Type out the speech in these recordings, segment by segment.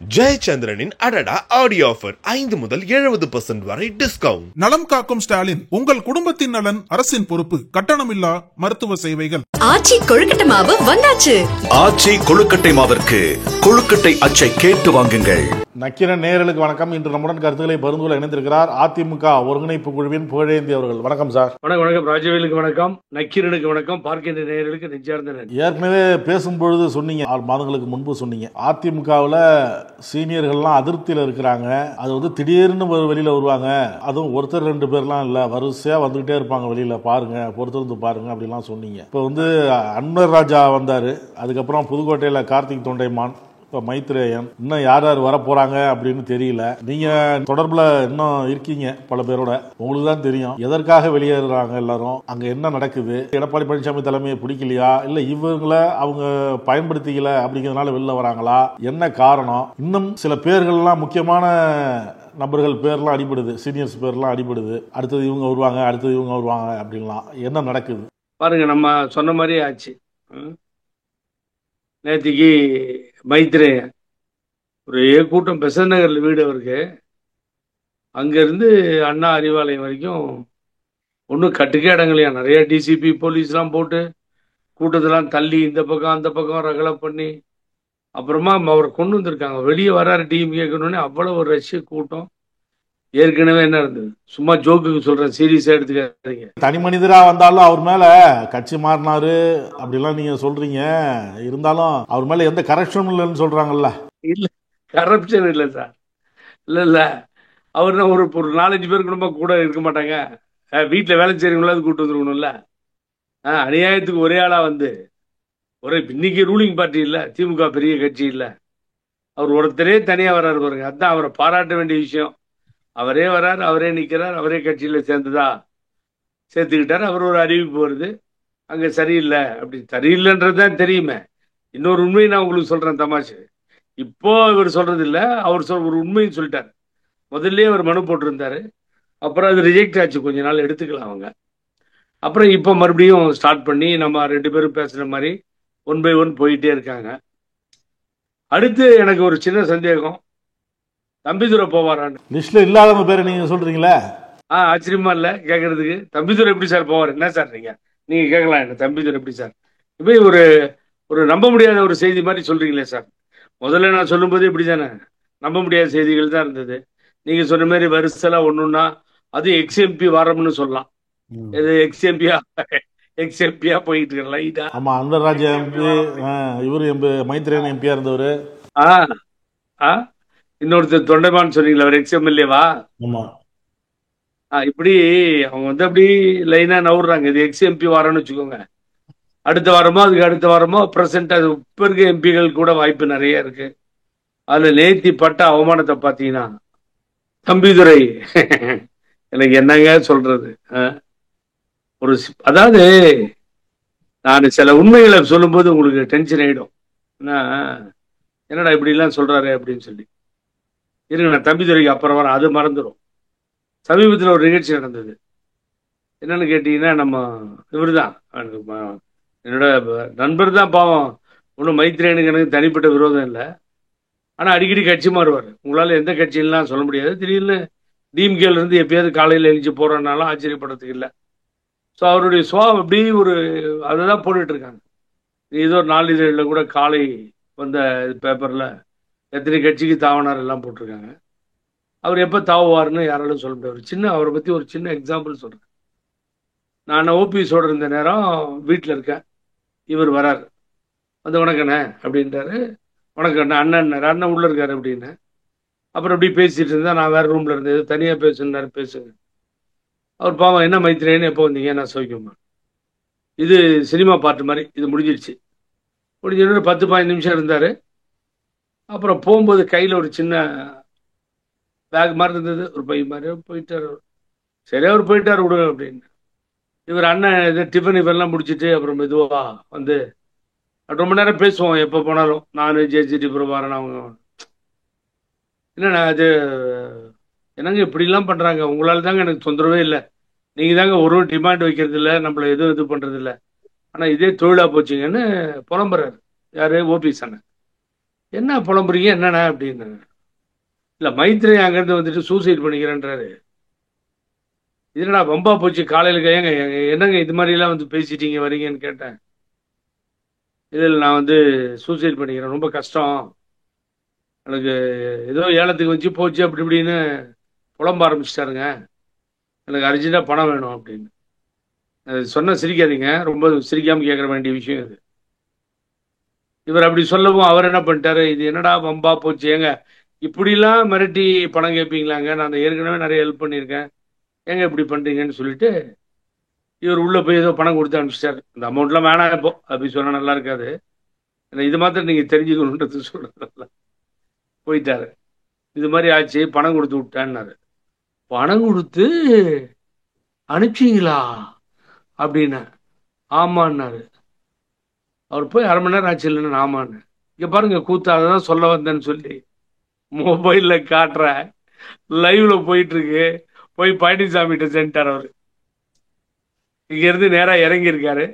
ஜெயச்சந்திரனின் அடடா audio offer 5 முதல் 70% வரை டிஸ்கவுண்ட். நலம் காக்கும் ஸ்டாலின், உங்கள் குடும்பத்தின் நலன் அரசின் பொறுப்பு. கட்டணமில்லா மருத்துவ சேவைகள். ஆச்சி கொழுக்கட்டை மாவு வந்தாச்சு. ஆச்சி கொழுக்கட்டை மாவிற்கு கொழுக்கட்டை அச்சை கேட்டு வாங்குங்கள். நக்கீரன் நேயர்களுக்கு வணக்கம். இன்று நம்முடன் கருத்துக்களை பரிந்துரை இணைந்திருக்கிறார் அதிமுக ஒருங்கிணைப்பு குழுவின் புகழேந்தி அவர்கள். வணக்கம் சார். வணக்கம். ராஜவேலுக்கு வணக்கம், நக்கீரனுக்கு வணக்கம், பார்க்கின்ற நேயர்களுக்கு நெஞ்சார்ந்த நன்றி. ஏற்கனவே பேசும்பொழுது சொன்னீங்க, 6 மாதங்களுக்கு முன்பு சொன்னீங்க, அதிமுகவில் சீனியர்கள்லாம் அதிருப்தியில் இருக்கிறாங்க. அது திடீர்னு வெளியில வருவாங்க, அதுவும் ஒருத்தர் 2 பேர்லாம் இல்ல, வரிசையா வந்துகிட்டே இருப்பாங்க வெளியில, பாருங்க பொறுத்திருந்து பாருங்க அப்படிலாம் சொன்னீங்க. இப்போ அன்வர் ராஜா வந்தாரு, அதுக்கப்புறம் புதுக்கோட்டையில கார்த்திக் தொண்டைமான், இப்போ மைத்ரேயன், இன்னும் யார் யார் வர போறாங்க அப்படின்னு தெரியல. நீங்க தொடர்புல இன்னும் இருக்கீங்க பல பேரோட, உங்களுக்கு தான் தெரியும் எதற்காக வெளியேறாங்க எல்லாரும், அங்க என்ன நடக்குது, எடப்பாடி பழனிசாமி தலைமையை பிடிக்கலையா, இல்ல இவங்களை அவங்க பயன்படுத்திக்கல அப்படிங்கிறதுனால வெளில வராங்களா, என்ன காரணம்? இன்னும் சில பேர்கள்லாம், முக்கியமான நபர்கள் பேர்லாம் அடிபடுது, சீனியர்ஸ் பேர்லாம் அடிபடுது, அடுத்தது இவங்க வருவாங்க அப்படின்லாம் என்ன நடக்குது பாருங்க. நம்ம சொன்ன மாதிரியே ஆச்சு. நேற்றுக்கு மைத்ரேயன் ஒரு கூட்டம் பெசன் நகர்ல வீடு அவருக்கு, அங்கிருந்து அண்ணா அறிவாலயம் வரைக்கும் ஒன்றும் கட்டுக்கே இடங்களையா, நிறைய டிசிபி போலீஸ்லாம் போட்டு கூட்டத்தெல்லாம் தள்ளி இந்த பக்கம் அந்த பக்கம் ரகலை பண்ணி அப்புறமா அவரை கொண்டு வந்திருக்காங்க. வெளியே வராரு டீம் கேட்கணுன்னே அவ்வளோ ஒரு ரஷ்ய கூட்டம். ஏற்கனவே என்ன இருந்தது, சும்மா ஜோக்குக்கு சொல்றேன், சீரியஸா எடுத்துக்காதீங்க. தனி மனிதரா வந்தாலும் அவர் மேல கட்சி மாறினாரு அப்படிலாம் நீங்க சொல்றீங்க, இருந்தாலும் அவர் மேல எந்த கரப்ஷனும் இல்லைன்னு சொல்றாங்கல்ல. இல்ல, கரப்ஷன் இல்லை சார், இல்ல அவர் ஒரு 4-5 பேர் கூட இருக்க மாட்டாங்க. வீட்டுல வேலை செய்யறவங்களாவது கூட்டு வந்துருக்கணும்ல. அநியாயத்துக்கு ஒரே ஆளா இன்னைக்கு ரூலிங் பார்ட்டி இல்ல, திமுக பெரிய கட்சி இல்ல, அவர் ஒருத்தரே தனியா வர்றாரு பாருங்க. அதுதான் அவரை பாராட்ட வேண்டிய விஷயம். அவரே வர்றாரு, அவரே நிக்கிறார், அவரே கட்சியில சேர்த்துக்கிட்டாரு. அவர் ஒரு அறிவிப்பு வருது, அங்க சரியில்லை, அப்படி சரியில்லைன்றதுதான் தெரியுமே. இன்னொரு உண்மையை நான் உங்களுக்கு சொல்றேன், தமாஷு. இப்போ இவர் சொல்றது இல்ல, அவர் ஒரு உண்மைன்னு சொல்லிட்டாரு. முதல்ல அவர் மனு போட்டிருந்தாரு, அப்புறம் அது ரிஜெக்ட் ஆச்சு, கொஞ்ச நாள் எடுத்துக்கலாம் அவங்க. அப்புறம் இப்போ மறுபடியும் ஸ்டார்ட் பண்ணி நம்ம 2 பேரும் பேசுற மாதிரி 1 by 1 போயிட்டே இருக்காங்க. அடுத்து எனக்கு ஒரு சின்ன சந்தேகம், தம்பிதுரை போவாரான்னு. லிஸ்ட்ல இல்லாதவங்க பேரை நீங்க சொல்றீங்களா? ஆச்சரியமா இல்ல கேட்கறதுக்கு. தம்பிதுரை எப்படி சார் போவார்? என்ன சார் நீங்க கேட்கலாம், என்ன தம்பிதுரை எப்படி சார்? இப்போ ஒரு நம்ப முடியாத ஒரு செய்தி மாதிரி சொல்றீங்களே சார். முதல்ல நான் சொல்லும்போது இப்படி தானே, நம்ப முடியாத செய்திகள் தான் இருந்தது. நீங்க சொன்ன மாதிரி வரிசலா ஒண்ணுன்னா அது எக்ஸ்எம்பி வாரம்னு சொல்லலாம். இது எக்ஸ்எம்பியா போயிட்டு இருக்க லைட்டா. ஆமா, அன்வர் ராஜா எம்பி, இவரு மைத்ரேயன் எம்பியா இருந்தவரு. இன்னொருத்தர் தொண்டைமான் சொன்னீங்களா, அவர் எக்ஸ்எம்எல்ஏவா? இப்படி அவங்க அப்படி லைனா நவுறாங்க. இது எக்ஸ்எம்பி வாரம்னு வச்சுக்கோங்க. அடுத்த வாரமோ அதுக்கு அடுத்த வாரமோ பிரசன்ட் அது இப்ப இருக்க எம்பிகள் கூட வாய்ப்பு நிறைய இருக்கு. அதுல நேத்தி பட்ட அவமானத்தை பாத்தீங்கன்னா, தம்பிதுரை எனக்கு என்னங்க சொல்றது, அதாவது நான் சில உண்மைகளை சொல்லும்போது உங்களுக்கு டென்ஷன் ஆயிடும். என்னடா இப்படி எல்லாம் சொல்றாரு அப்படின்னு சொல்லி. இருங்க, நான் தம்பிதுரைக்கு அப்புறம் வரேன், அது மறந்துடும். சமீபத்தில் ஒரு நிகழ்ச்சி நடந்தது. என்னன்னு கேட்டீங்கன்னா, நம்ம இவர் தான் என்னோட நண்பர் தான், பாவம். ஒன்றும் மைத்ரேயனுக்கு எனக்கு தனிப்பட்ட விரோதம் இல்லை, ஆனால் அடிக்கடி கட்சி மாறுவார். உங்களால் எந்த கட்சியிலாம் சொல்ல முடியாது. திடீர்னு டிஎம்கேல இருந்து எப்பயாவது காலையில் எழுச்சி போறதுனாலும் ஆச்சரியப்படுறதுக்கு இல்லை. ஸோ அவருடைய அப்படி அதை தான் போட்டுட்டு இருக்காங்க. ஏதோ ஒரு நாளிதழில் கூட காலை வந்த பேப்பரில் எத்தனை கட்சிக்கு தாவனார் எல்லாம் போட்டிருக்காங்க. அவர் எப்போ தாவுவார்னு யாராலும் சொல்ல முடியாது. அவரை பற்றி ஒரு சின்ன எக்ஸாம்பிள் சொல்கிறேன். நான் ஓபிஎஸோடு இருந்த நேரம் வீட்டில் இருக்கேன், இவர் வரார், வணக்கண்ணே அப்படின்றாரு. வணக்கண்ணே, அண்ணன் உள்ள இருக்காரு அப்படின்னு. அப்புறம் அப்படி பேசிட்டு இருந்தா, நான் வேற ரூம்ல இருந்தேன், தனியாக பேசுங்க. அவர் பாவம், என்ன மைத்ரேயன் எப்போ வந்தீங்க, நான் சௌக்கியமா. இது சினிமா பாட்டு மாதிரி. இது முடிஞ்சிருச்சு. 10-15 நிமிஷம் இருந்தாரு. அப்புறம் போகும்போது கையில் ஒரு சின்ன பேக் மாதிரி இருந்தது, ஒரு பை மாதிரி. போயிட்டார். சரி, அவர் போயிட்டார், விடுங்க அப்படின்னு. இவர் அண்ணன் இது டிஃபன் இவரெல்லாம் முடிச்சுட்டு அப்புறம் மெதுவா ரொம்ப நேரம் பேசுவோம், எப்போ போனாலும். நான் ஜேஜிடி பிரபாரன் அவங்க. இல்லைண்ணா, அது என்னங்க இப்படிலாம் பண்றாங்க, உங்களால தாங்க எனக்கு தொந்தரவே இல்லை. நீங்க தாங்க ஒரு டிமாண்ட் வைக்கிறது இல்லை, நம்மள எதுவும் இது பண்றது இல்லை, ஆனா இதே தொழிலா போச்சுங்கன்னு புலம்புறாரு. யாரு? ஓபிஎஸ் அண்ணன். என்ன புலம்புறீங்க என்னண்ணா அப்படின்னு. இல்லை மைத்ரேயி அங்கேருந்து வந்துட்டு சூசைட் பண்ணிக்கிறேன்றாரு. இதுனா வம்பா போச்சு. காலையில் ஏங்க என்னங்க இது மாதிரிலாம் வந்து பேசிட்டீங்க வரீங்கன்னு கேட்டேன். இதில் நான் வந்து சூசைட் பண்ணிக்கிறேன், ரொம்ப கஷ்டம், எனக்கு ஏதோ ஏலத்துக்கு வச்சு போச்சு அப்படி இப்படின்னு புலம்ப ஆரம்பிச்சிட்டாருங்க, எனக்கு அர்ஜென்ட்டாக பணம் வேணும் அப்படின்னு. அது சொன்ன சிரிக்காதீங்க, ரொம்ப சிரிக்காமல் கேட்குற வேண்டிய விஷயம் இது. இவர் அப்படி சொல்லவும் அவர் என்ன பண்ணிட்டாரு, இது என்னடா வம்பா போச்சு, ஏங்க இப்படிலாம் மிரட்டி பணம் கேட்பீங்களாங்க, நான் ஏற்கனவே நிறைய ஹெல்ப் பண்ணியிருக்கேன், ஏங்க இப்படி பண்ணுறீங்கன்னு சொல்லிட்டு இவர் உள்ளே போய் ஏதோ பணம் கொடுத்து அனுப்பிச்சிட்டாரு. இந்த அமௌண்ட்லாம் வேணாம் இப்போ அப்படி சொன்னால் நல்லா இருக்காது, இது மாத்திரம் நீங்கள் தெரிஞ்சுக்கணுன்றது சொல்கிறதில்ல. போயிட்டாரு. இது மாதிரி ஆச்சு, பணம் கொடுத்து விட்டான்னாரு. பணம் கொடுத்து அனுப்பிச்சிங்களா அப்படின்னு. ஆமான்னாரு. அவர் போய் அரை மணி நேரம் ஆச்சு இல்லைன்னு ஆமான்னு. இங்கே பாருங்க கூத்து, அதை தான் சொல்ல வந்தேன்னு சொல்லி மொபைலில் காட்டுற லைவ்ல போயிட்டு இருக்கு. போய் பழனிசாமிகிட்ட சென்ட்டார். அவர் இங்கேருந்து நேராக இறங்கியிருக்காரு,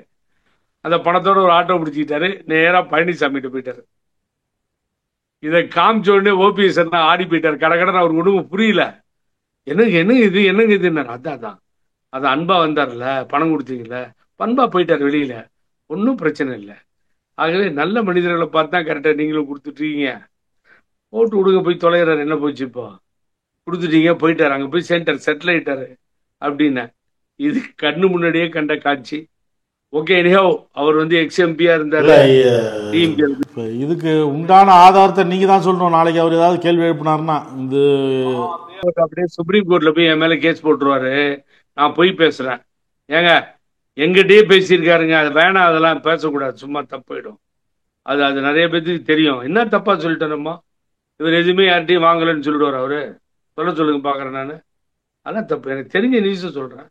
அந்த பணத்தோட ஒரு ஆட்டோ பிடிச்சிக்கிட்டாரு, நேராக பழனிசாமிகிட்ட போயிட்டாரு. இதை காமிச்ச உடனே ஓபிஎஸ் ஆடி போயிட்டார் கடகடன். அவருக்கு ஒன்றும் புரியல, என்னங்க இதுன்னாரு. அதான் அது அன்பா வந்தார்ல, பணம் கொடுத்தீங்கல்ல, பண்பா போயிட்டார் வெளியில, ஒன்றும் பிரச்சனை இல்லை. ஆகவே நல்ல மனிதர்களை பார்த்து தான் கரெக்டாக நீங்களும் கொடுத்துட்ருக்கீங்க, போட்டு விடுங்க, போய் தொலைகிறார், என்ன போச்சு இப்போ, கொடுத்துட்டீங்க போயிட்டார், அங்கே போய் செட்டில் ஆயிட்டாரு அப்படின்னு. இது கண்ணு முன்னாடியே கண்ட காட்சி. ஓகே, எனிஹோ அவர் வந்து எக்ஸ்எம்பியா இருந்தாரு. இதுக்கு உண்டான ஆதாரத்தை நீங்க தான் சொல்லணும். நாளைக்கு அவர் ஏதாவது கேள்வி எழுப்பினார்னா இந்த அப்படியே சுப்ரீம் கோர்ட்ல போய் என் மேல கேஸ் போட்டுருவாரு, நான் போய் பேசுறேன். ஏங்க எங்கிட்டயே பேசியிருக்காருங்க, அது வேணாம், அதெல்லாம் பேசக்கூடாது, சும்மா தப்பாயிடும். அது நிறைய பேருக்கு தெரியும். என்ன தப்பா சொல்லிட்டேனம்மா, இவர் எதுவுமே யார்ட்டையும் வாங்கலன்னு சொல்லிடுவார் அவரு. சொல்லுங்க பாக்குறேன் நான், அதான் தப்பு, எனக்கு தெரிஞ்ச நியூஸ் சொல்றேன்.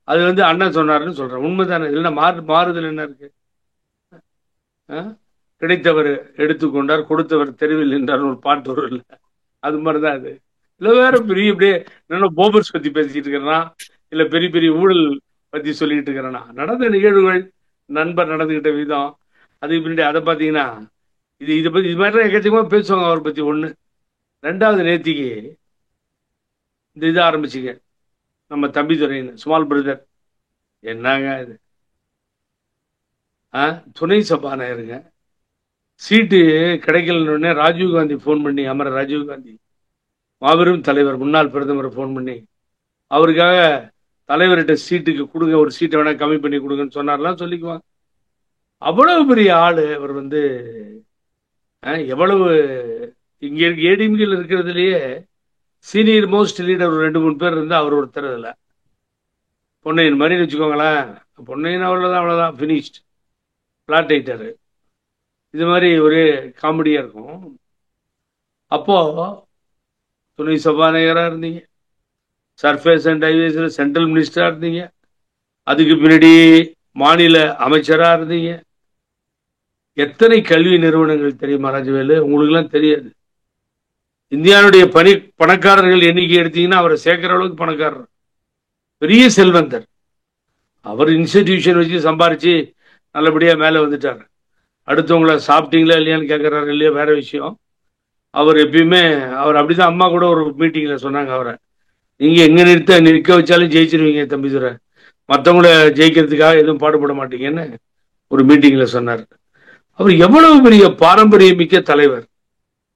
அது வந்து அண்ணன் சொன்னாருன்னு சொல்றேன், உண்மைதானே? இல்லைன்னா மாறுதல் என்ன இருக்கு? கிடைத்தவர் எடுத்துக்கொண்டார், கொடுத்தவர் தெருவில் நின்றார் ஒரு பாட்டு வரும் இல்லை, அது மாதிரிதான் அது. இல்லை வேற பெரிய இப்படியே என்ன போபர்ஸ் பத்தி பேசிட்டு இருக்கிறேன்னா, இல்ல பெரிய பெரிய ஊழல் பத்தி சொல்லிட்டு இருக்கிறேன்னா, நடந்த நிகழ்வுகள், நண்பர் நடந்துகிட்ட விதம், அதுக்கு பின்னாடி அதை பார்த்தீங்கன்னா இதை பத்தி இது மாதிரி எக்கச்சக்கமா பேசுவாங்க அவரை பத்தி. ஒண்ணு. ரெண்டாவது, நேத்திக்கு இந்த இது ஆரம்பிச்சுங்க, நம்ம தம்பிதுரைன்னு ஸ்மால் பிரதர். என்னங்க இது, துணை சபாநாயகருங்க, சீட்டு கிடைக்கலன்னு ராஜீவ்காந்தி போன் பண்ணி, அமர ராஜீவ்காந்தி மாபெரும் தலைவர், முன்னாள் பிரதமரை போன் பண்ணி அவருக்காக தலைவர்கிட்ட சீட்டுக்கு கொடுங்க, ஒரு சீட்டை வேணா கம்மி பண்ணி கொடுங்கன்னு சொன்னார்லாம் சொல்லிக்குவாங்க. அவ்வளவு பெரிய ஆளு அவர் வந்து. எவ்வளவு இங்க இருக்கு ஏடிஎம்கேல இருக்கிறதுலயே சீனியர் மோஸ்ட் லீடர் ஒரு 2-3 பேர் இருந்தா அவர் ஒருத்தர். இல்ல பொன்னையன் மாதிரி வச்சுக்கோங்களேன், பொன்னையன் அவ்வளவுதான் பினிஷ்ட், பிளாட் ஆயிட்டாரு. இது மாதிரி ஒரு காமெடியா இருக்கும். அப்போ துணை சபாநாயகரா இருந்தீங்க, சர்ஃபேஸ் அண்ட் ஹைவேஸ்ல சென்ட்ரல் மினிஸ்டரா இருந்தீங்க, அதுக்கு பின்னாடி மாநில அமைச்சரா இருந்தீங்க. எத்தனை கல்வி நிறுவனங்கள் தெரியுமா ராஜவேலு? உங்களுக்கு எல்லாம் தெரியாது. இந்தியாவுடைய பணக்காரர்கள் எண்ணிக்கை எடுத்தீங்கன்னா அவரை சேர்க்கிற அளவுக்கு பணக்காரர், பெரிய செல்வந்தர். அவர் இன்ஸ்டிடியூஷன் வச்சு சம்பாரிச்சு நல்லபடியா மேல வந்துட்டார். அடுத்தவங்கள சாப்பிட்டீங்களா இல்லையான்னு கேட்கறாரு இல்லையா வேற விஷயம். அவர் எப்பயுமே அவர் அப்படிதான். அம்மா கூட ஒரு மீட்டிங்ல சொன்னாங்க, அவரை நீங்க எங்க நிற்க வச்சாலும் ஜெயிச்சிருவீங்க தம்பிதுரை, மற்றவங்கள ஜெயிக்கிறதுக்காக எதுவும் பாடுபட மாட்டீங்கன்னு ஒரு மீட்டிங்ல சொன்னார். அவர் எவ்வளவு பெரிய பாரம்பரியமிக்க தலைவர்.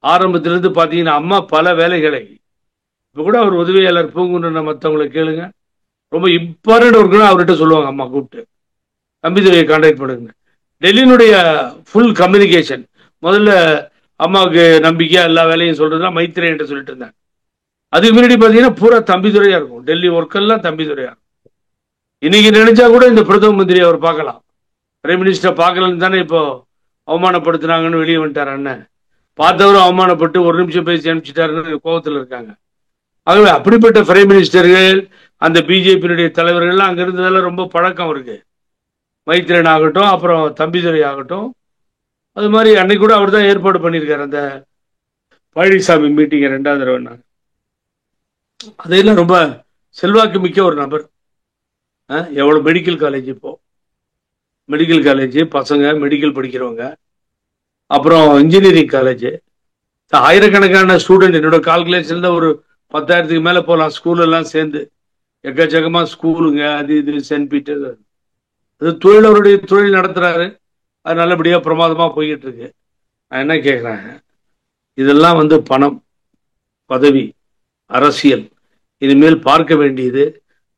ஆரம்பத்திலிருந்து பாத்தீங்கன்னா அம்மா பல வேலைகளை, இப்ப கூட அவர் உதவியாளர் பூங்குன்ற மற்றவங்களை கேளுங்க, ரொம்ப இம்பார்ட்டன்ட் ஒர்க்குன்னு அவர்கிட்ட சொல்லுவாங்க அம்மா கூப்பிட்டு, தம்பிதுரையை கான்டாக்ட் பண்ணுங்க. டெல்லியினுடைய ஃபுல் கம்யூனிகேஷன் முதல்ல அம்மாவுக்கு நம்பிக்கையா எல்லா வேலையும் சொல்றதுனா மைத்ரேயி என்று சொல்லிட்டு இருந்தாங்க. அதுக்கு முன்னாடி பாத்தீங்கன்னா பூரா தம்பிதுரையா இருக்கும், டெல்லி ஒர்க்கெல்லாம் தம்பிதுரையா இருக்கும். இன்னைக்கு நினைச்சா கூட இந்த பிரதம மந்திரி அவர் பார்க்கலாம், பிரைம் மினிஸ்டர் பார்க்கலன்னு தானே இப்போ அவமானப்படுத்தினாங்கன்னு வெளியே வந்துட்டார் அண்ணன். பார்த்தவரும் அவமானப்பட்டு ஒரு நிமிஷம் பேசி அனுப்பிச்சிட்டாருன்னு கோபத்தில் இருக்காங்க. ஆகவே அப்படிப்பட்ட பிரைம் மினிஸ்டர்கள், அந்த பிஜேபியினுடைய தலைவர்கள்லாம் அங்க இருந்ததெல்லாம் ரொம்ப பழக்கம் இருக்கு. மைத்ரேயன் ஆகட்டும், அப்புறம் தம்பிதுரை ஆகட்டும். அது மாதிரி அன்னைக்கு கூட அவர் தான் ஏற்பாடு பண்ணியிருக்காரு அந்த பழனிசாமி மீட்டிங் 2வது தடவை. அதெல்லாம் ரொம்ப செல்வாக்கு மிக்க ஒரு நபர். எவ்வளவு மெடிக்கல் காலேஜ், இப்போ மெடிக்கல் காலேஜ் பசங்க மெடிக்கல் படிக்கிறவங்க அப்புறம் இன்ஜினியரிங் காலேஜ், ஆயிரக்கணக்கான ஸ்டூடெண்ட். என்னோட கால்குலேஷன்ல ஒரு 10,000க்கு மேல போகலாம் ஸ்கூல் எல்லாம் சேர்ந்து. எக்கச்சக்கமா ஸ்கூலுங்க, அது இது, சென்ட் பீட்டர். அது அவருடைய தொழில் நடத்துறாரு, அது நல்லபடியா பிரமாதமா போய்கிட்டு இருக்கு. நான் என்ன கேட்கிறேன், இதெல்லாம் பணம், பதவி, அரசியல். இனிமேல் பார்க்க வேண்டியது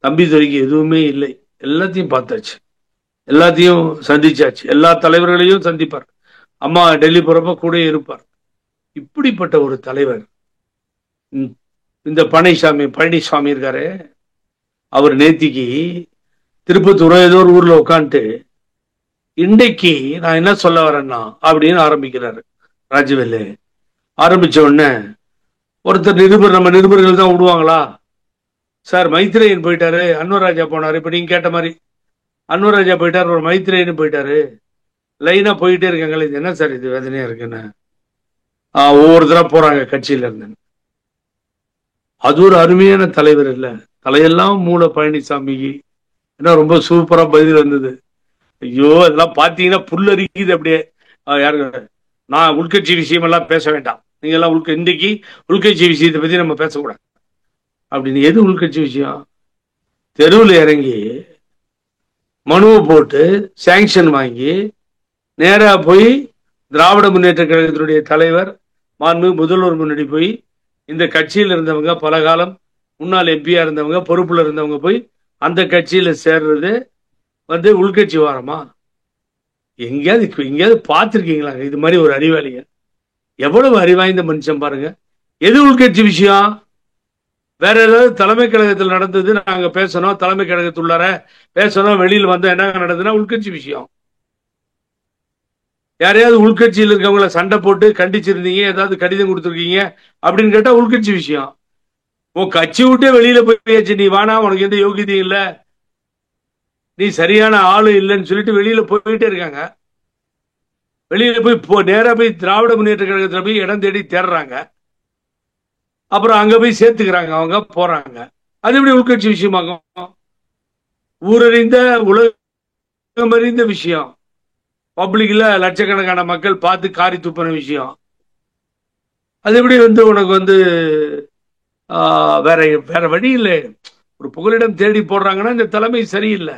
தம்பிதுரைக்கு எதுவுமே இல்லை. எல்லாத்தையும் பார்த்தாச்சு, எல்லாத்தையும் சந்திச்சாச்சு, எல்லா தலைவர்களையும் சந்திப்பார். அம்மா டெல்லி போறப்ப கூட இருப்பார். இப்படிப்பட்ட ஒரு தலைவர் இந்த பழனிசாமி இருக்காரு. அவர் நேத்திக்கு திருப்பத்தூர் ஏதோ ஒரு ஊர்ல உட்காந்துட்டு இன்றைக்கு நான் என்ன சொல்ல வரேன்னா அப்படின்னு ஆரம்பிக்கிறாரு. ராஜவேலு ஆரம்பிச்ச உடனே ஒருத்தர் நம்ம நிருபர்கள் தான் விடுவாங்களா சார்? மைத்ரேயன் போயிட்டாரு, அன்வராஜா போனாரு. இப்ப நீங்க கேட்ட மாதிரி அன்வராஜா போயிட்டாரு, ஒரு மைத்ரேயன் போயிட்டாரு. லைனா போயிட்டே இருக்காங்களே, இது என்ன சார் இது வேதனையா இருக்குன்னு ஒவ்வொருத்தரா போறாங்க கட்சியில இருந்து. அது ஒரு அருமையான தலைவர் இல்ல? தலையெல்லாம் மூல பழனிசாமிக்கு ஏன்னா ரொம்ப சூப்பரா பதில் வந்தது. ஐயோ அதெல்லாம் பாத்தீங்கன்னா புல்லரிக்குது அப்படியே. யாரு நான் உள்கட்சி விஷயம் எல்லாம் பேச வேண்டாம், நீங்க எல்லாம் இன்றைக்கு உள்கட்சி விஷயத்தை பத்தி நம்ம பேசக்கூடாது அப்படின்னு. எது உள்கட்சி விஷயம்? தெருவில் இறங்கி மனுவை போட்டு சாங்ஷன் வாங்கி நேரா போய் திராவிட முன்னேற்ற கழகத்தினுடைய தலைவர் மாண்பு முதல்வர் முன்னாடி போய் இந்த கட்சியில் இருந்தவங்க, பல காலம் முன்னாள் எம்பியா இருந்தவங்க, பொறுப்புல இருந்தவங்க போய் அந்த கட்சியில சேர்றது உள்கட்சி வாரமா? எங்கேயாவது பார்த்துருக்கீங்களா இது மாதிரி ஒரு அறிவாளிய? எவ்வளவு அறிவாய்ந்த மனுஷன் பாருங்க. எது உள்கட்சி விஷயம்? வேற ஏதாவது தலைமை கழகத்தில் நடந்தது நாங்க பேசணும், தலைமை கழகத்துள்ளார பேசணும், வெளியில் வந்தா என்ன நடந்ததுன்னா உள்கட்சி விஷயம். யாரையாவது உள்கட்சியில் இருக்கவங்களை சண்டை போட்டு கண்டிச்சிருந்தீங்க, ஏதாவது கடிதம் கொடுத்துருக்கீங்க அப்படின்னு கேட்டா உள்கட்சி விஷயம். உன் கட்சி விட்டே வெளியில போயாச்சு, நீ வானா, உனக்கு எந்த யோகியதையும் இல்லை, நீ சரியான ஆளு இல்லைன்னு சொல்லிட்டு வெளியில போயிட்டே இருக்காங்க. வெளியில போய் நேரா போய் திராவிட முன்னேற்ற கழகத்துல போய் இடம் தேடி தேடுறாங்க. அப்புறம் அங்க போய் சேர்த்துக்கிறாங்க, அவங்க போறாங்க. அது எப்படி உள்கட்சி விஷயமாகும்? ஊரறிந்த உலகம் அறிந்த விஷயம், பப்ளிக்ல லட்சக்கணக்கான மக்கள் பார்த்து காரி துப்பின விஷயம். அது எப்படி உனக்கு வேற வேற வழி இல்லை. ஒரு புகலிடம் தேடி போடுறாங்கன்னா இந்த தலைமை சரியில்லை.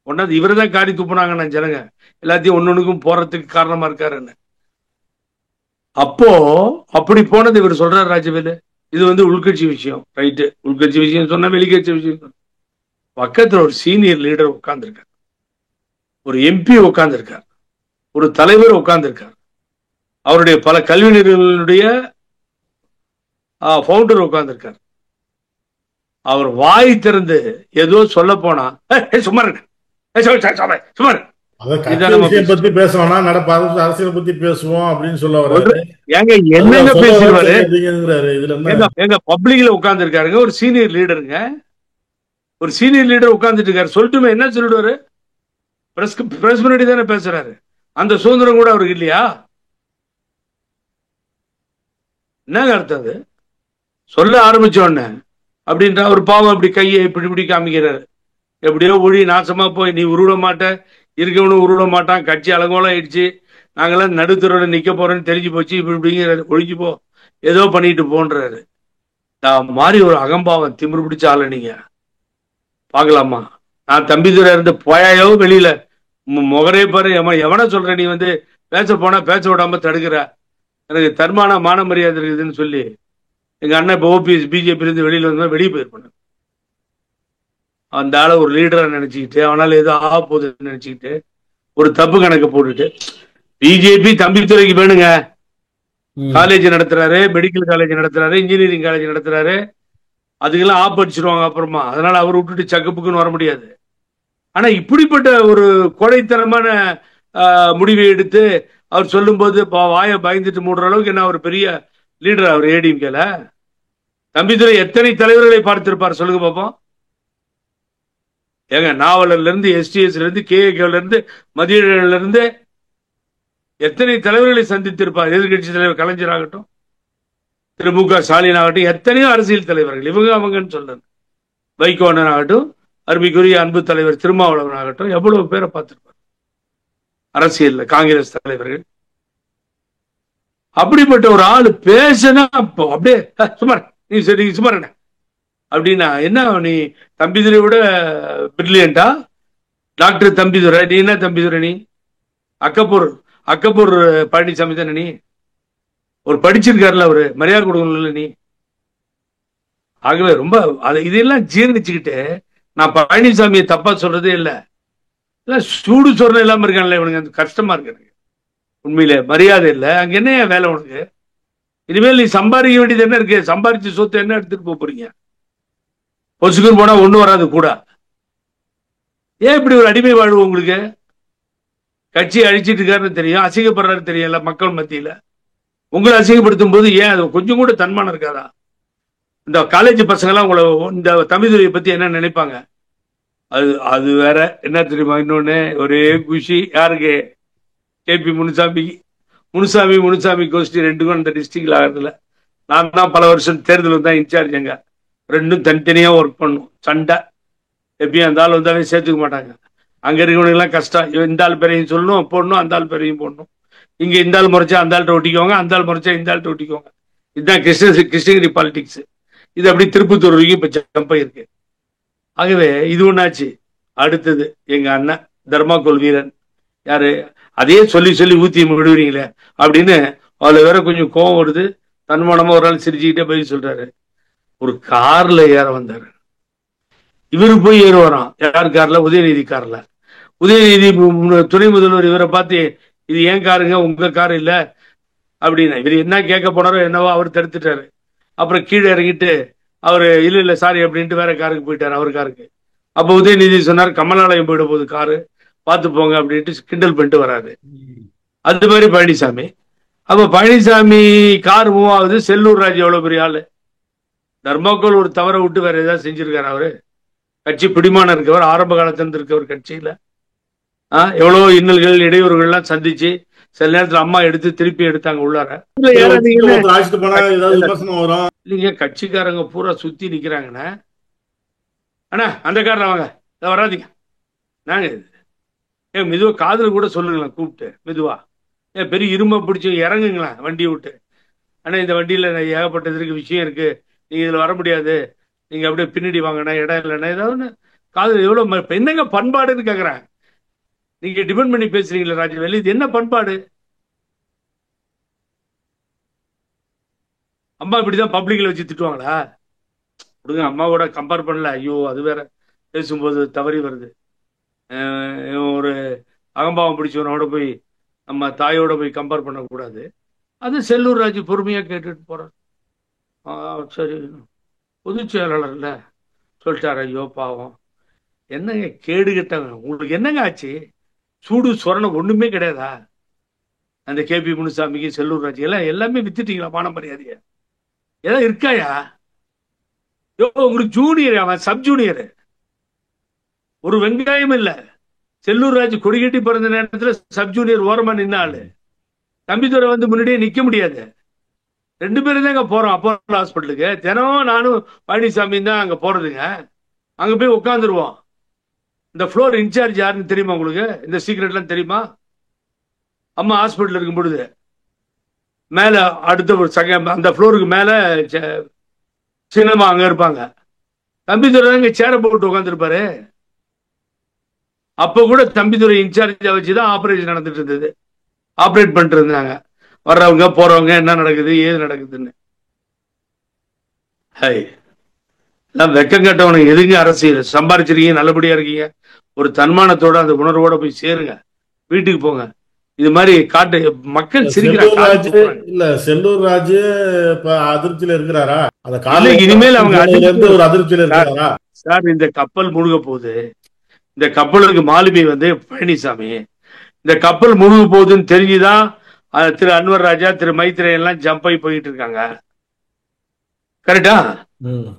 ஒன்னாவது இவரை தான் காரி துப்புனாங்கன்னா ஜனங்க எல்லாத்தையும் ஒன்னொன்னுக்கும் போறதுக்கு காரணமா இருக்காருன்னு. அப்போ அப்படி போனது இவர் சொல்றாரு ராஜவேலு, இது உள்கட்சி விஷயம். ரைட்டு, உள்கட்சி விஷயம் சொன்னா வெளிக்கட்சி விஷயம். பக்கத்துல ஒரு சீனியர் லீடர் உட்கார்ந்துருக்கார், ஒரு எம்பி உட்கார்ந்துருக்கார், ஒரு தலைவர் உட்கார்ந்துருக்கார், அவருடைய பல கல்வி நிறுவனங்களுடைய ஃபவுண்டர் உட்கார்ந்துருக்கார். அவர் வாய் திறந்து ஏதோ சொல்ல போனா சுமார் சுமார் பத்தி பேசுவோம்னா நடப்பாது, அரசியல் பத்தி பேசுவோம் அப்படின்னு சொல்ல வர்றாரு. ஏங்க என்னங்க பேசுறாரு? எங்க பப்ளிக்ல உட்கார்ந்து இருக்காருங்க ஒரு சீனியர் லீடருங்க, ஒரு சீனியர் லீடர் உட்கார்ந்துட்டு இருக்காரு. சொல்லட்டுமே, என்ன சொல்லிடுவாரு? பிரஸ் முன்னாடி தானே பேசுறாரு. அந்த சுதந்திரம் கூட அவருக்கு இல்லையா? என்னங்க அர்த்தம்? அது சொல்ல ஆரம்பிச்ச உடனே அப்படின்ற ஒரு பாவம் அப்படி கையை இப்படி இப்படி காமிக்கிறாரு. எப்படியோ ஒழி நாசமா போய் நீ உருவிட மாட்ட, இருக்கவனும் உருவிட மாட்டான், கட்சி அலங்கோலம் ஆயிடுச்சு, நாங்களாம் நடுத்தரோட நிக்க போறோன்னு தெரிஞ்சு போச்சு, இப்படி இப்படிங்கிறாரு. ஒழிஞ்சு போ, ஏதோ பண்ணிட்டு போன்றாரு. நான் மாதிரி ஒரு அகம்பாவம் திமிரு பிடிச்ச ஆள நீங்க பாக்கலாமா? நான் தம்பிதுரை இருந்து போயாயோ வெளியில முகரே பாரு, எவனை சொல்ற நீ பேச போனா பேச விடாம தடுக்கிற, எனக்கு தன்மான மான மரியாதை இருக்குதுன்னு சொல்லி எங்க அண்ணன் இப்போ ஓபிஎஸ் பிஜேபி இருந்து வெளியில வந்தா வெளியே போயிருப்பானு. அந்த ஆளை ஒரு லீடரா நினைச்சுக்கிட்டு, அவனால ஏதோ ஆக போகுதுன்னு நினைச்சுக்கிட்டு ஒரு தப்பு கணக்கு போட்டுட்டு, பிஜேபி தம்பித்துறைக்கு வேணுங்க, காலேஜ் நடத்துறாரு, மெடிக்கல் காலேஜ் நடத்துறாரு, இன்ஜினியரிங் காலேஜ் நடத்துறாரு, அதுக்கெல்லாம் ஆப்படிச்சிருவாங்க அப்புறமா. அதனால அவர் விட்டுட்டு சக்கப்புக்குன்னு வர முடியாது. ஆனா இப்படிப்பட்ட ஒரு கொடைத்தனமான முடிவை எடுத்து அவர் சொல்லும் போது வாயை பயந்துட்டு மூடுற அளவுக்கு என்ன ஒரு பெரிய லீடர் அவர் ஏடிஎம்கேல. தம்பிதுரை எத்தனை தலைவர்களை பார்த்திருப்பார் சொல்லுங்க பாப்போம். ஏங்க நாவலர்ல இருந்து எஸ்டிஎஸ்ல இருந்து கேஏகேல இருந்து மதியில இருந்து எத்தனை தலைவர்களை சந்தித்திருப்பார். எதிர்கட்சி தலைவர் கலைஞர் ஆகட்டும், திரு மு.க. ஸ்டாலின் ஆகட்டும், எத்தனையோ அரசியல் தலைவர்கள் இவங்க அவங்கன்னு சொல்றாங்க. வைகோண்ணன் ஆகட்டும், அருமைக்குரிய அன்பு தலைவர் திருமாவளவன் ஆகட்டும், எவ்வளவு பேரை பார்த்திருப்பார் அரசியல்ல. காங்கிரஸ் தலைவர்கள் அப்படிப்பட்ட ஒரு ஆளு பேசினா அப்படியே சும்மா நீ சரி சும்மா அப்படின்னா என்ன நீ தம்பிதுரை விட பிரில்லியண்டா? டாக்டர் தம்பிதுரை, நீ என்ன தம்பிதுரை? நீ அக்கப்பூர் பழனிசாமி தானே நீ? ஒரு படிச்சிருக்காருல அவரு, மரியாதை கொடுக்கணும்ல நீ. ஆகவே ரொம்ப இதெல்லாம் ஜீர்ணிச்சுக்கிட்டு நான் பழனிசாமியை தப்பா சொல்றதே இல்லை. சூடு சொரணை இல்லாம இருக்கான்ல இவனுங்க, கஷ்டமா இருக்கு எனக்கு உண்மையில. மரியாதை இல்லை, அங்க என்ன வேலை உனக்கு? இனிமேல் நீ சம்பாதிக்க வேண்டியது என்ன இருக்கு? சம்பாதிச்ச சொத்து என்ன எடுத்துட்டு போறீங்க? பொசுக்குன்னு போனா ஒண்ணு வராது கூட. ஏன் இப்படி ஒரு அடிமை வாழ்வு உங்களுக்கு? கட்சியை அழிச்சிட்டு இருக்காருன்னு தெரியும், அசிங்கப்படுறாரு தெரியல மக்கள் மத்தியில. உங்களை அசிங்கப்படுத்தும் போது ஏன் அது கொஞ்சம் கூட தன்மானம் இருக்காதா? இந்த காலேஜ் பசங்க எல்லாம் உங்களை இந்த தமிழ்துறையை பத்தி என்ன நினைப்பாங்க? அது வேற என்ன தெரியுமா? இன்னொன்னு ஒரே குஷி யாருக்கு? கேபி முனுசாமி கோஷ்டி ரெண்டுக்கும் அந்த டிஸ்ட்ரிக்ட்ல ஆகிறதுல. நான் தான் பல வருஷம் தேர்தல் தான் இன்சார்ஜ். எங்க ரெண்டும் தனித்தனியா ஒர்க் பண்ணும். சண்டை எப்பயும் அந்த ஆள் வந்தாலே சேர்த்துக்க மாட்டாங்க. அங்க இருக்கிறவங்க கஷ்டம். இந்த ஆள் பேரையும் சொல்லணும் போடணும், அந்த ஆள் பேரையும் போடணும். இங்க இந்த ஆள் முறைச்சா அந்த ஆள்கிட்ட ஒட்டிக்குவாங்க, அந்த ஆள் முறைச்சா இந்த ஆள்கிட்ட ஒட்டிக்குவாங்க. இதுதான் கிருஷ்ணகிரி பாலிடிக்ஸ். இது அப்படி திருப்பத்தூர் வரைக்கும் இப்ப ஜம்ப் இருக்கு. ஆகவே இது ஒண்ணாச்சு. அடுத்தது எங்க அண்ணன் தர்மாக்கோல் வீரன் யாரு? அதையே சொல்லி ஊத்தி விடுவீங்களே அப்படின்னு அதுல வேற கொஞ்சம் கோபம் வருது. தன்மானமா ஒரு நாள் சிரிச்சுக்கிட்டே போய் சொல்றாரு. ஒரு கார்ல ஏற வந்தாரு, இவரு போய் ஏறுவாராம். யார் கார்ல? உதயநிதி கார்ல. உதயநிதி துணை முதல்வர் இவரை பார்த்து இது ஏன் காருங்க, உங்க கார் இல்ல அப்படின்னா இவர் என்ன கேட்க போனாரோ என்னவோ அவர் தடுத்துட்டாரு. அப்புறம் கீழே இறங்கிட்டு அவரு இல்ல சாரி அப்படின்ட்டு வேற காருக்கு போயிட்டாரு, அவர் காருக்கு. அப்ப உதயநிதி சொன்னார் கமலாலயம் போயிட போகுது காரு, பார்த்து போங்க அப்படின்ட்டு கிண்டல் பண்ணிட்டு வராது. அது மாதிரி பழனிசாமி. அப்ப பழனிசாமி கார் மூவ் ஆகுது. செல்லூர் ராஜ் எவ்வளவு பெரிய ஆளு. தர்மாக்கோல் ஒரு தவற விட்டு வேற ஏதாவது செஞ்சிருக்காரு அவரு? கட்சி பிடிமானம் இருக்கவர், ஆரம்ப காலத்திலிருந்து இருக்கவர் கட்சியில. எவ்வளவு இன்னல்கள் இடையூறுகள்லாம் சந்திச்சு சில நேரத்துல அம்மா எடுத்து திருப்பி எடுத்தாங்க உள்ளார. இல்லைங்க, கட்சிக்காரங்க பூரா சுத்தி நிக்கிறாங்கண்ணா. அண்ணா அந்த காரணம் வாங்க, வராதிங்க நாங்க ஏன் மெதுவா காதுல கூட சொல்லுங்களேன் கூப்பிட்டு மெதுவா. ஏன் பெரிய இரும்ப பிடிச்சி இறங்குங்களேன் வண்டியை விட்டு. ஆனா இந்த வண்டியில ஏகப்பட்டது விஷயம் இருக்கு, நீங்க இதுல வர முடியாது, நீங்க அப்படியே பின்னாடி வாங்கினா இடம் இல்லைன்னா ஏதாவது காதுல. எவ்வளவு என்னங்க பண்பாடுன்னு கேக்குறேன். நீங்க டிபெண்ட் பண்ணி பேசுறீங்களா ராஜவேலு? இது என்ன பண்பாடு? அம்மா இப்படிதான் பப்ளிக்ல வச்சு திட்டுவாங்களா? கொடுங்க, அம்மாவோட கம்பேர் பண்ணல. ஐயோ அது வேற பேசும்போது தவறி வருது. ஒரு அகம்பாவம் பிடிச்சவனோட போய் நம்ம தாயோட போய் கம்பேர் பண்ணக்கூடாது. அது செல்லூர் ராஜு பொறுமையா கேட்டுட்டு போறார். சரி பொதுச் செயலாளர்ல சொல்லிட்டாரு. ஐயோ பாவம், என்னங்க கேடு கட்டவன், உங்களுக்கு என்னங்க ஆச்சு? சூடு சொரணம் ஒண்ணுமே கிடையாதா? அந்த கேபி முனுசாமிக்கு செல்லூர் ராஜு எல்லாமே வித்துட்டீங்களா? மான மரியாதைய ஏதாவது இருக்காயா? உங்களுக்கு ஜூனியர், அவன் சப் ஜூனியர், ஒரு வெங்காயம் இல்ல. செல்லூர் ராஜு கொடிகட்டி பிறந்த நேரத்துல சப் ஜூனியர் ஓரமா நின்னாலு. தம்பிதுரை வந்து முன்னாடியே நிக்க முடியாது. ரெண்டு பேரும் தாங்க போறோம் அப்போலோ ஹாஸ்பிட்டலுக்கு. தினம் நானும் பழனிசாமி தான் அங்க போறதுங்க. அங்க போய் உட்காந்துருவோம். இந்த ஃப்ளோர் இன்சார்ஜ் யாருன்னு தெரியுமா உங்களுக்கு? இந்த சீக்ரெட் எல்லாம் தெரியுமா? அம்மா ஹாஸ்பிட்டல் இருக்கும் பொழுது மேல அடுத்த ஒரு அந்த ஃப்ளோருக்கு மேல சின்னம்மா அங்க இருப்பாங்க. தம்பிதுரை அங்க சேர போட்டு உட்காந்துருப்பாரு. அப்ப கூட தம்பிதுரை இன்சார்ஜா வச்சுதான் ஆபரேஷன் நடந்துட்டு இருந்தது. ஆபரேட் பண்ணிட்டு இருந்தாங்க. வர்றவங்க போறவங்க என்ன நடக்குது ஏது நடக்குதுன்னு. வெக்கம் கட்டவனுக்கு எதுங்க அரசியல்? சம்பாரிச்சிருக்கீங்க, நல்லபடியா இருக்கீங்க, ஒரு தன்மானத்தோட அந்த உணர்வோட போய் சேருங்க, வீட்டுக்கு போங்க. இது மாதிரி காட்டு மக்கள் சிரிக்கிறாங்க. இல்ல செல்லூர் ராஜு இப்ப அதிர்ச்சியில இருக்கிறாரா? இனிமேல் அவங்க ஒரு அதிர்ச்சியில இருக்கிறாரா? சார் இந்த கப்பல் முழுக போகுது. இந்த கப்பலுக்கு மாலுமி வந்து பழனிசாமி. இந்த கப்பல் முழுக போகுதுன்னு தெரிஞ்சுதான் திரு அன்வர் ராஜா, திரு மைத்ரே எல்லாம் ஜம்ப் ஆகி போயிட்டு இருக்காங்க. கரெக்டா?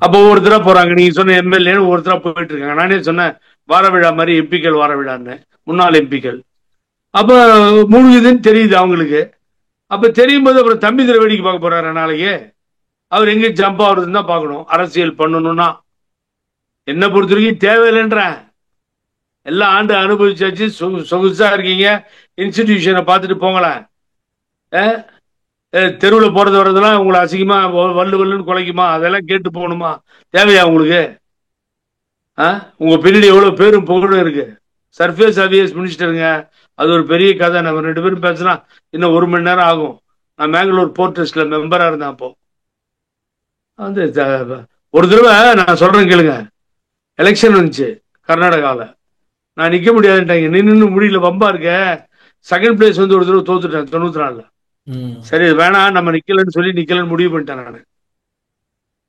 அப்ப ஒவ்வொருத்தரா போறாங்க. நீங்க சொன்ன எம்எல்ஏ ஒவ்வொருத்தரா போயிட்டு இருக்காங்க. நானே சொன்னேன் வார விழா மாதிரி எம்பிக்கள் வார விழான்னு, முன்னாள் எம்பிக்கள். அப்ப மூழ்குதுன்னு தெரியுது அவங்களுக்கு. அப்ப தெரியும் போது அப்புறம் தம்பிதுரை வேடிக்கை பார்க்க போறாரு நாளைக்கு. அவர் எங்க ஜம்ப் ஆகுறதுன்னு தான் பார்க்கணும். அரசியல் பண்ணணும்னா என்ன பொறுத்த வரைக்கும் தேவையில்லைன்ற எல்லாம் ஆண்டு அனுபவிச்சாச்சு. சொகுசா இருக்கீங்க, இன்ஸ்டிடியூஷனை பார்த்துட்டு போங்களேன். தெருவில் போறது வர்றதெல்லாம் உங்களை அசிங்கமா வல்லு வல்லுன்னு குலைக்குமா? அதெல்லாம் கேட்டு போகணுமா? தேவையா உங்களுக்கு? உங்க பின்னாடி எவ்வளவு பேரும் புகழும் இருக்கு. சர்ஃபேஸ் அவியஸ் மினிஸ்டருங்க, அது ஒரு பெரிய கதை. நம்ம 2 பேரும் பேசலாம், இன்னும் 1 மணி நேரம் ஆகும். நான் மேங்களூர் போர்ட் ட்ரஸ்ட்ல மெம்பரா இருந்தேன். அப்போ வந்து ஒரு தடவை நான் சொல்றேன் கேளுங்க, எலெக்ஷன் வந்துச்சு கர்நாடகாவில். நான் நிக்க முடியாதுட்டாங்க, நின்று முடியல, வம்பா இருக்க. செகண்ட் பிளேஸ் வந்து ஒரு தடவை தோத்துட்டேன் 94. சரி வேணாம் நம்ம நிக்கலன்னு சொல்லி நிக்கலன்னு முடிவு பண்ணிட்டேன் நான்.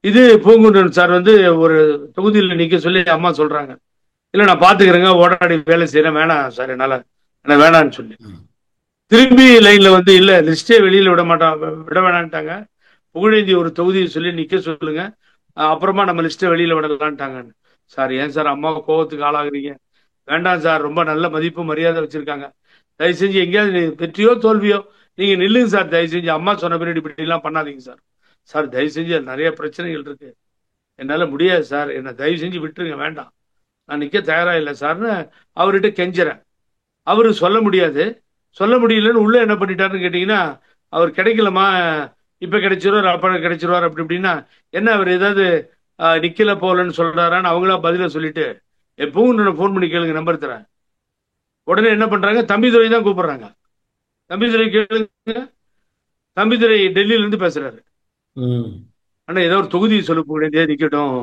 இது பூங்குன்றன் சார் வந்து ஒரு தொகுதியில் நிக்க சொல்லி அம்மா சொல்றாங்க, இல்ல நான் பாத்துக்கிறேங்க, ஓடாடி வேலை செய்யறேன், வேணாம் சார் என்னால வேணான்னு சொல்லி திரும்பி லைன்ல வந்து இல்ல லிஸ்டே வெளியில விட வேணான்ட்டாங்க. புகழேந்தி ஒரு தொகுதியை சொல்லி நிக்க சொல்லுங்க, அப்புறமா நம்ம லிஸ்ட்டை வெளியில விடலான்ட்டாங்க. சார் ஏன் சார் அம்மா கோவத்துக்கு ஆளாகிறீங்க? வேண்டாம் சார், ரொம்ப நல்ல மதிப்பு மரியாதை வச்சிருக்காங்க, தயவு செஞ்சு எங்கேயாவது வெற்றியோ தோல்வியோ நீங்க நில்லுங்க சார், தயவு செஞ்சு அம்மா சொன்ன பின்னாடி இப்படி எல்லாம் பண்ணாதீங்க சார். சார் தயவு செஞ்சு நிறைய பிரச்சனைகள் இருக்கு, என்னால முடியாது சார், என்ன தயவு செஞ்சு விட்டுருங்க, வேண்டாம், நான் நிக்க தயாரா இல்லை சார்னு அவர்கிட்ட கெஞ்சுறேன். அவரு சொல்ல முடியலன்னு உள்ள என்ன பண்ணிட்டாருன்னு கேட்டீங்கன்னா, அவர் கிடைக்கலமா, இப்ப கிடைச்சிருவார் அப்ப கிடைச்சிருவார் அப்படி இப்படின்னா என்ன, அவர் ஏதாவது நிக்கல போலன்னு சொல்றாரான்னு அவங்களா பதில சொல்லிட்டு எப்பவும் போன் பண்ணி கேளுங்க, நம்பர் தரேன். உடனே என்ன பண்றாங்க, தம்பிதுரை தான் கூப்பிடுறாங்க. தம்பிதுரை கேளுங்க, தம்பிதுரை டெல்லியில இருந்து பேசுறாரு. ஆனா ஏதோ ஒரு தொகுதியை சொல்ல போக நிக்கட்டும்,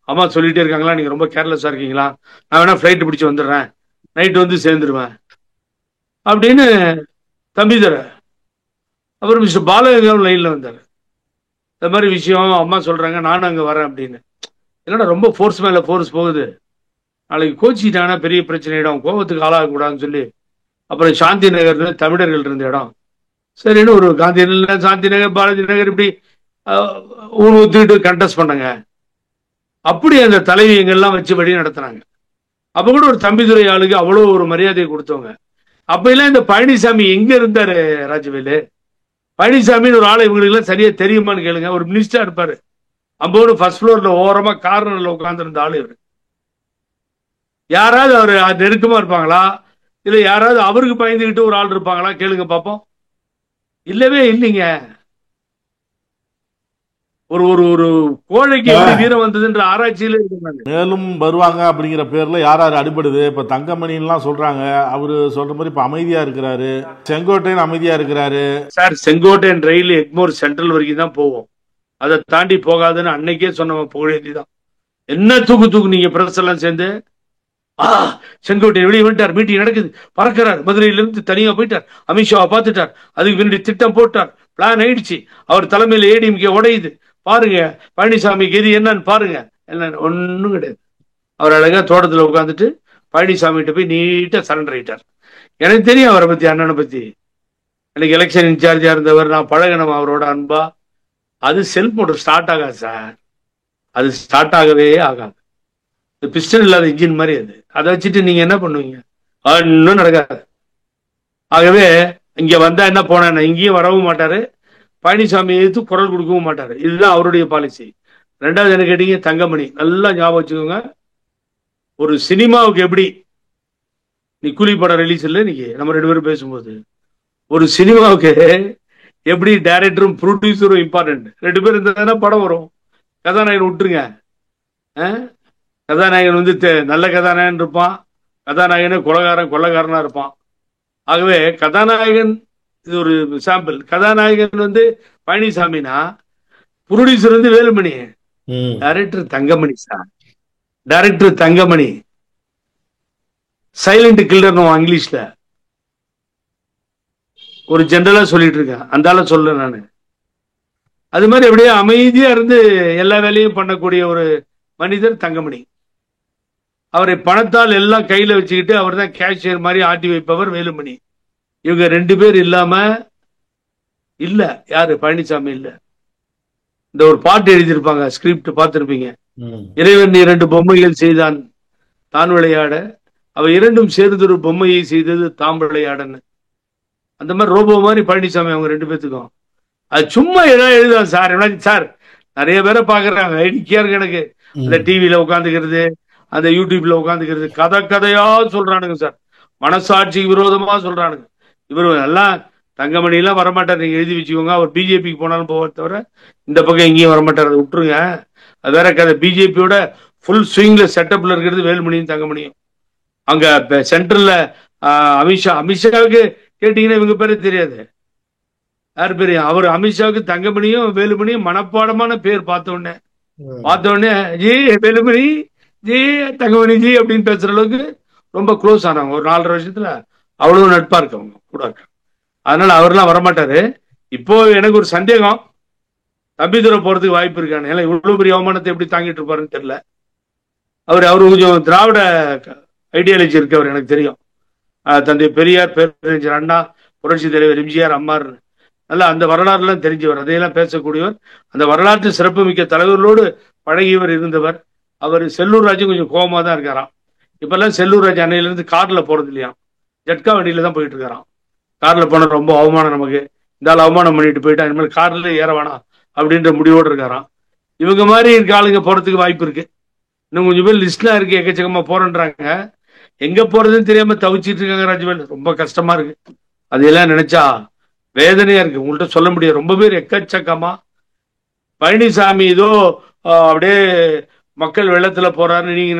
அம்மா சொல்லிட்டே இருக்காங்களா, நீங்க ரொம்ப கேர்லெஸ்ஸா இருக்கீங்களா, நான் வேணா ஃபிளைட் பிடிச்சு வந்துடுறேன், நைட்டு வந்து சேர்ந்துருவேன் அப்படின்னு தம்பிதுரை. அப்புறம் மிஸ்டர் பாலகங்காவும் லைன்ல வந்தாரு. இந்த மாதிரி விஷயம் அம்மா சொல்றாங்க, நானும் அங்க வரேன் அப்படின்னு. என்னடா ரொம்ப ஃபோர்ஸ் மேல ஃபோர்ஸ் போகுது, நாளைக்கு கோச்சிக்கிட்டாங்கன்னா பெரிய பிரச்சனை இடம், கோபத்துக்கு ஆளாக கூடாதுன்னு சொல்லி அப்புறம் சாந்தி நகர்ல தமிழர்கள் இருந்த இடம் சரின்னு ஒரு காந்தி நகர், சாந்தி நகர், பாரதி நகர் இப்படி ஊத்துக்கிட்டு கண்டெஸ்ட் பண்ணாங்க. அப்படி அந்த தலைவியங்கள்லாம் வச்சு வழி நடத்துனாங்க. அப்ப கூட ஒரு தம்பிதுரை ஆளுக்கு அவ்வளோ ஒரு மரியாதையை கொடுத்தவங்க. அப்ப எல்லாம் இந்த பழனிசாமி எங்க இருந்தாரு ராஜவேலு? பழனிசாமின்னு ஒரு ஆளை இவங்களுக்கு எல்லாம் சரியா தெரியுமான்னு கேளுங்க. ஒரு மினிஸ்டரா இருப்பாரு, அம்போடு ஃபர்ஸ்ட் ஃப்ளோர்ல ஓரமா கார்னர்ல உட்கார்ந்து இருந்த ஆளு இவரு. யாராவது அவரு நெருக்கமா இருப்பாங்களா, இல்ல யாராவது அவருக்கு பயந்துகிட்டு ஒரு ஆள் இருப்பாங்களா கேளுங்க பாப்போம். இல்லவே இல்லைங்க. ஒரு ஒரு ஒரு கோழைக்கு எப்படி வீரம் வந்ததுன்ற ஆராய்ச்சியில இருக்காங்க. மேலும் வருவாங்க அப்படிங்கிற பேர்ல யார் யார் அடிபடுது. இப்ப தங்கமணிலாம் சொல்றாங்க, அவரு சொல்ற மாதிரி இப்ப அமைதியா இருக்கிறாரு. செங்கோட்டையன் அமைதியா இருக்கிறாரு. சார் செங்கோட்டையன் ரயில் எக்மோர் சென்ட்ரல் வரைக்கும் தான் போவோம், அதை தாண்டி போகாதுன்னு அன்னைக்கே சொன்னவன் புகழேந்தி தான். என்ன தூக்கு நீங்க பிரஸ் எல்லாம் சேர்ந்து செங்கோட்டையன் வெளியே வந்துட்டார், மீட்டிங் நடக்குது, பறக்கிறார், மதுரையில இருந்து தனியா போயிட்டார், அமித்ஷாவை பார்த்துட்டார், அதுக்கு பின்னாடி திட்டம் போட்டார், பிளான் ஆயிடுச்சு, அவர் தலைமையில ஏடிஎம்கே உடையுது, பாருங்க பழனிசாமி கெதி என்னன்னு பாருங்க. என்ன ஒன்னும் கிடையாது. அவர் அழகா தோட்டத்துல உட்காந்துட்டு பழனிசாமி கிட்ட போய் நீட்டா சரண்டர் ஆயிட்டார். எனக்கு தெரியும் அவரை பத்தி, அண்ணனை பத்தி. எனக்கு எலெக்ஷன் இன்சார்ஜா இருந்தவர், நான் பழகணும் அவரோட அன்பா. அது செல்ஃப் மோட்டர் ஸ்டார்ட் ஆகாது சார், அது ஸ்டார்ட் ஆகவே ஆகாது. பிஸ்டன் இல்லாத இன்ஜின் மாதிரி அது. அதை வச்சுட்டு நீங்க என்ன பண்ணுவீங்க? ஒன்னும் நடக்காது. ஆகவே இங்க வந்தா என்ன போன, இங்கேயும் வரவும் மாட்டாரு, பழனிசாமி எதிர்த்து குரல் கொடுக்கவும் மாட்டாரு. இதுதான் அவருடைய பாலிசி. ரெண்டாவது என்ன கேட்டீங்க, தங்கமணி. நல்லா ஞாபகம் வச்சுக்கோங்க, ஒரு சினிமாவுக்கு எப்படி நீ கூலி படம் ரிலீஸ் இல்லை இன்னைக்கு நம்ம 2 பேரும் பேசும்போது, ஒரு சினிமாவுக்கு எப்படி டைரக்டரும் ப்ரொடியூசரும் இம்பார்ட்டன்ட். 2 பேரும் இருந்தா படம் வரும். கதாநாயகன் விட்டுருங்க, கதாநாயகன் வந்து நல்ல கதாநாயகன் இருப்பான், கதாநாயகனே கொள்ளக்காரனா இருப்பான். ஆகவே கதாநாயகன் இது ஒரு சாம்பிள். கதாநாயகன் வந்து பழனிசாமினா, ப்ரொடியூசர் வந்து Velumani, director Thangamani sir. Director Thangamani silent killer இங்கிலீஷ்ல ஒரு ஜெனரலா சொல்லிட்டு இருக்கேன், அந்த ஆள சொல்ல நானு. அது மாதிரி அப்படியே அமைதியா இருந்து எல்லா வேலையும் பண்ணக்கூடிய ஒரு மனிதர் தங்கமணி. அவரை பணத்தால் எல்லாம் கையில வச்சுக்கிட்டு அவர் தான் கேஷியர் மாதிரி ஆட்டி வைப்பவர் வேலுமணி. இவங்க 2 பேர் இல்லாம இல்ல யாரு பழனிசாமி இல்ல. இந்த ஒரு பாட்டு எழுதியிருப்பாங்க, ஸ்கிரிப்ட் பார்த்திருப்பீங்க. இறைவன் 2 பொம்மைகள் செய்தான் தான் விளையாட, அவ 2ம் சேர்ந்து ஒரு பொம்மையை செய்தது தாம் விளையாடன்னு. அந்த மாதிரி ரோபோ மாதிரி பழனிசாமி அவங்க 2 பேத்துக்கும். அது சும்மா ஏதாவது எழுதுவான் சார். சார் நிறைய பேரை பாக்குறாங்க, ஐடியா இருக்கு எனக்கு. அந்த டிவியில உட்காந்துக்கிறது, அந்த யூடியூப்ல உட்காந்துக்கிறது, கதையா சொல்றானுங்க சார், மனசாட்சிக்கு விரோதமா சொல்றானுங்க. இவரு எல்லாம் தங்கமணி எல்லாம் வரமாட்டார், நீங்க எழுதி வச்சுக்கோங்க. அவர் பிஜேபிக்கு போனாலும் போவ தவிர இந்த பக்கம் எங்கேயும் வரமாட்டார், அதை விட்டுருங்க. அது வேற கதை. பிஜேபியோட ஃபுல் ஸ்விங்ல செட்டப்ல இருக்கிறது வேலுமணியும் தங்கமணியும். அங்க சென்ட்ரல்ல அமித்ஷாவுக்கு கேட்டீங்கன்னா இவங்க பேரே தெரியாது. யார் பேரு? அவர் அமித்ஷாவுக்கு தங்கமணியும் வேலுமணியும் மனப்பாடமான பேர் பார்த்த உடனே G Velumani G Thangamani G அப்படின்னு பேசுற அளவுக்கு ரொம்ப க்ளோஸ் ஆனாங்க. ஒரு 4.5 வருஷத்துல அவ்வளவு நட்பா இருக்கவங்க கூட இருக்க. அதனால அவர்லாம் வரமாட்டாரு. இப்போ எனக்கு ஒரு சந்தேகம், தம்பிதுரை போறதுக்கு வாய்ப்பு இருக்கானு. ஏன்னா இவ்வளவு பெரிய அவமானத்தை எப்படி தாங்கிட்டு இருப்பாருன்னு தெரியல. அவரு கொஞ்சம் திராவிட ஐடியாலஜி இருக்கவர் எனக்கு தெரியும். தந்தை பெரியார், பேரறிஞர் அண்ணா, புரட்சி தலைவர் எம்ஜிஆர், அம்மார், நல்லா அந்த வரலாறுலாம் தெரிஞ்சவர், அதையெல்லாம் பேசக்கூடியவர், அந்த வரலாற்று சிறப்புமிக்க தலைவர்களோடு பழகியவர் இருந்தவர். அவர் செல்லூர் ராஜு கொஞ்சம் கோபமா தான் இருக்காராம். இப்பெல்லாம் செல்லூர் ராஜு அன்னையிலிருந்து கார்ல போறது இல்லையா, ஜட்கா வண்டியில தான் போயிட்டு இருக்காராம். கார்ல போன ரொம்ப அவமானம் நமக்கு, இந்த ஆள் அவமானம் பண்ணிட்டு போயிட்டா இனிமேல் கார்ல ஏற வேணாம் அப்படின்ற முடிவோடு இருக்காராம். இவங்க மாதிரி இருக்க ஆளுங்க போறதுக்கு வாய்ப்பு இருக்கு. இன்னும் கொஞ்சம் பேர் லிஸ்ட்லாம் இருக்கு, எக்கச்சக்கமா போறேன்றாங்க. எங்க போறதுன்னு தெரியாம தவிச்சிட்டு இருக்காங்க ராஜவேல். ரொம்ப கஷ்டமா இருக்கு. அதையெல்லாம் நினைச்சா வேதனையா இருக்கு. உங்கள்கிட்ட சொல்ல முடியாது. ரொம்ப பேர் எக்கச்சக்கமா. பழனிசாமி ஏதோ அப்படியே மக்கள் வெள்ளத்துல போறாருன்னு நீங்க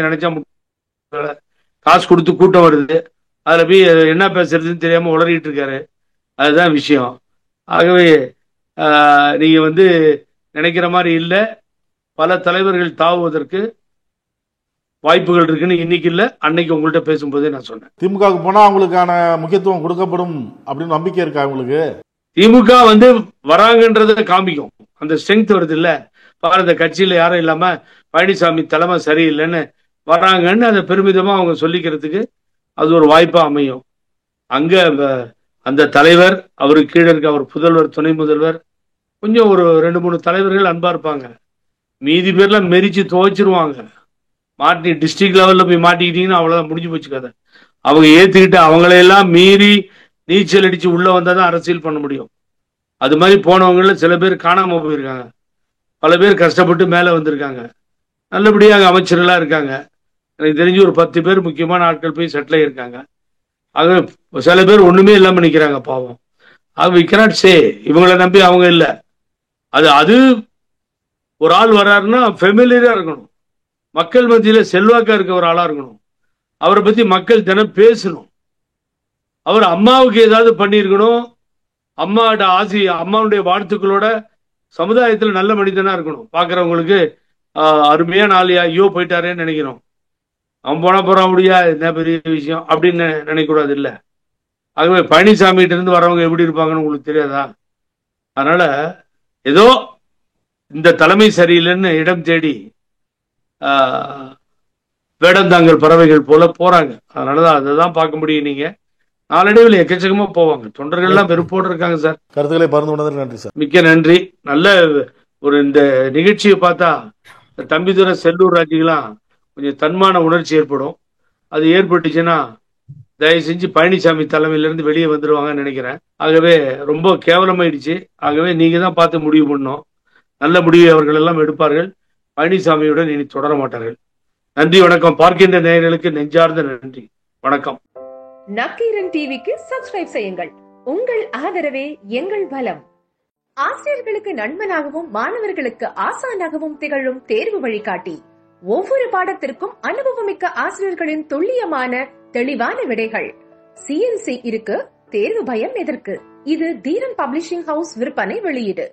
நினைச்சா காசு கொடுத்து கூட்டம் வருது, அதுல போய் என்ன பேசுறதுன்னு தெரியாம உளறிட்டு இருக்காரு. அதுதான் விஷயம். ஆகவே நீங்க நினைக்கிற மாதிரி இல்லை. பல தலைவர்கள் தாவுவதற்கு வாய்ப்புகள் இருக்குன்னு இன்னைக்கு இல்ல, அன்னைக்கு உங்கள்கிட்ட பேசும்போதே நான் சொன்னேன். திமுகவுக்கு போனா அவங்களுக்கான முக்கியத்துவம் கொடுக்கப்படும் அப்படின்னு நம்பிக்கை இருக்கா உங்களுக்கு? திமுக வராங்கன்றத காமிக்கும், அந்த ஸ்ட்ரென்த் வருது இல்ல. பாரத கட்சியில யாரும் இல்லாம பழனிசாமி தலைமை சரியில்லைன்னு வராங்கன்னு அதை பெருமிதமா அவங்க சொல்லிக்கிறதுக்கு அது ஒரு வாய்ப்பா அமையும். அங்க அந்த தலைவர், அவருக்கு கீழே இருக்க அவர் புதல்வர், துணை முதல்வர், கொஞ்சம் ஒரு 2-3 தலைவர்கள் அன்பா இருப்பாங்க. மீதி பேர்லாம் மெரிச்சு துவைச்சிருவாங்க. மாட்டி டிஸ்ட்ரிக்ட் லெவல்ல போய் மாட்டிக்கிட்டீங்கன்னா அவ்வளவுதான், முடிஞ்சு போச்சு கதை. அவங்க ஏத்துக்கிட்டு அவங்களையெல்லாம் மீறி நீச்சல் அடிச்சு உள்ள வந்தாதான் அரசியல் பண்ண முடியும். அது மாதிரி போனவங்கள சில பேர் காணாம போயிருக்காங்க, பல பேர் கஷ்டப்பட்டு மேல வந்திருக்காங்க, நல்லபடியாக அமைச்சர்களா இருக்காங்க. எனக்கு தெரிஞ்சு ஒரு 10 பேர் முக்கியமான ஆட்கள் போய் செட்டில் ஆகியிருக்காங்க. ஆக சில பேர் ஒண்ணுமே இல்லாம நிக்கிறாங்க பாவம். ஆக வி cannot say இவங்களை நம்பி அவங்க இல்லை. அது ஒரு ஆள் வர்றாருன்னா ஃபெமிலியரா இருக்கணும், மக்கள் மத்தியில செல்வாக்கா இருக்க ஒரு ஆளா இருக்கணும், அவரை பத்தி மக்கள் தினம் பேசணும், அவர் அம்மாவுக்கு ஏதாவது பண்ணியிருக்கணும், அம்மாவோட அம்மாவுடைய வாழ்த்துக்களோட சமுதாயத்துல நல்ல மனிதனா இருக்கணும். பாக்குறவங்களுக்கு அருமையான ஆளியா, ஐயோ போயிட்டாரேன்னு நினைக்கிறோம். அவன் போறான் முடியா, என்ன பெரிய விஷயம் அப்படின்னு நினைக்க கூடாது இல்ல. ஆகவே பழனிசாமி கிட்ட இருந்து வரவங்க எப்படி இருப்பாங்கன்னு உங்களுக்கு தெரியாதா? அதனால ஏதோ இந்த தலைமை சரியில்லைன்னு இடம் தேடி வேடந்தாங்கல் பறவைகள் போல போறாங்க. அதனாலதான் அதை தான் பார்க்க முடியும். நீங்க நாளடைவில் எக்கச்சக்கமா போவாங்க. தொண்டர்கள் எல்லாம் வெறுப்போடு இருக்காங்க சார். கருத்துக்களை பகிர்ந்து கொண்டதற்கு நன்றி சார். மிக்க நன்றி. நல்ல ஒரு இந்த நிகழ்ச்சியை பார்த்தா தம்பிதுரை, செல்லூர் ராஜுக்கெல்லாம் கொஞ்சம் தன்மான உணர்ச்சி ஏற்படும். அது ஏற்பட்டுச்சுன்னா தயவு செஞ்சு பழனிசாமி தலைமையிலிருந்து வெளியே வந்துருவாங்கன்னு நினைக்கிறேன். ஆகவே ரொம்ப கேவலமாயிடுச்சு. ஆகவே நீங்க தான் பார்த்து முடிவு பண்ணணும். நல்ல முடிவை அவர்கள் எல்லாம் எடுப்பார்கள். பழனிசாமியுடன் இனி தொடர மாட்டார்கள். நன்றி, வணக்கம். பார்க்கின்ற நேயர்களுக்கு நெஞ்சார்ந்த நன்றி, வணக்கம். நக்கீரன் டிவிக்கு சப்ஸ்கிரைப் செய்யுங்கள். உங்கள் ஆதரவே எங்கள் பலம். ஆசிரியர்களுக்கு நண்பனாகவும் மாணவர்களுக்கு ஆசானாகவும் திகழும் தேர்வு வழிகாட்டி. ஒவ்வொரு பாடத்திற்கும் அனுபவமிக்க ஆசிரியர்களின் துல்லியமான தெளிவான விடைகள். CNC இருக்கு, தேர்வு பயம் எதற்கு? இது தீரன் பப்ளிஷிங் ஹவுஸ் விற்பனை வெளியீடு.